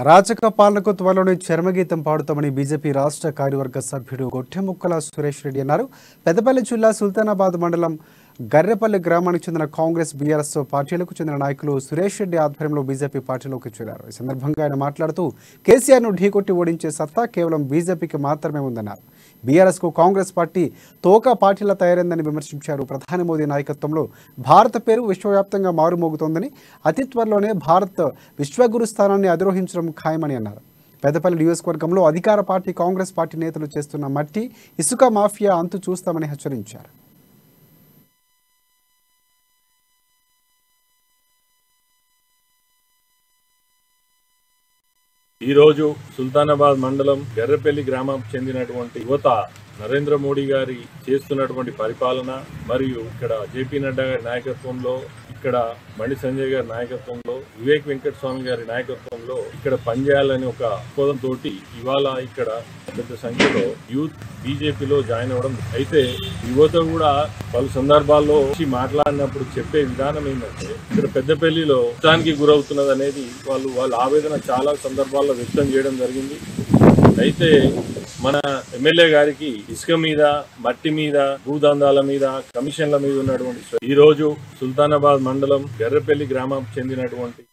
అరాచక పాలనకు త్వరలోనే చర్మగీతం పాడుతామని బీజేపీ రాష్ట్ర కార్యవర్గ సభ్యుడు గొట్టెముక్కల సురేష్ రెడ్డి అన్నారు. పెద్దపల్లి జిల్లా సుల్తానాబాద్ మండలం గర్రెపల్లి గ్రామానికి చెందిన కాంగ్రెస్ బీఆర్ఎస్ పార్టీలకు చెందిన నాయకులు సురేష్ రెడ్డి ఆధ్వర్యంలో బీజేపీ పార్టీలోకి చేరారు. ఈ సందర్భంగా ఆయన మాట్లాడుతూ కేసీఆర్ను ఢీకొట్టి ఓడించే సత్తా కేవలం బీజేపీకి మాత్రమే ఉందన్నారు. బీఆర్ఎస్కు కాంగ్రెస్ పార్టీ తోక పార్టీలా తయారైందని విమర్శించారు. ప్రధాని మోదీ నాయకత్వంలో భారత పేరు విశ్వవ్యాప్తంగా మారుమోగుతోందని, అతి త్వరలోనే భారత్ విశ్వగురు స్థానాన్ని అధిరోహించడం ఖాయమని అన్నారు. పెద్దపల్లి నియోజకవర్గంలో అధికార పార్టీ కాంగ్రెస్ పార్టీ నేతలు చేస్తున్న మట్టి ఇసుక మాఫియా అంతు చూస్తామని హెచ్చరించారు. ఈరోజు సుల్తానాబాద్ మండలం గర్రెపల్లి గ్రామం చెందినటువంటి యువత నరేంద్ర మోడీ గారి చేస్తున్నటువంటి పరిపాలన మరియు ఇక్కడ జేపీ నడ్డా గారి నాయకత్వంలో, ఇక్కడ బండి సంజయ్ గారి నాయకత్వంలో, వివేక్ వెంకటస్వామి గారి నాయకత్వంలో ఇక్కడ పనిచేయాలని ఒక దృక్పథంతో ఇవాళ ఇక్కడ పెద్ద సంఖ్యలో యూత్ బీజేపీలో జాయిన్ అవ్వడం. అయితే యువత కూడా పలు సందర్భాల్లో మాట్లాడినప్పుడు చెప్పే విధానం ఏంటంటే ఇక్కడ పెద్దపల్లిలో నష్టానికి గురవుతున్నది అనేది వాళ్ళ ఆవేదన చాలా సందర్భాల్లో వ్యక్తం చేయడం జరిగింది. అయితే మన ఎమ్మెల్యే గారికి ఇసుక మీద, మట్టి మీద, భూదందాల మీద, కమిషన్ల మీద ఉన్నటువంటి ఈ రోజు సుల్తానాబాద్ మండలం గర్రెపల్లి గ్రామం చెందినటువంటి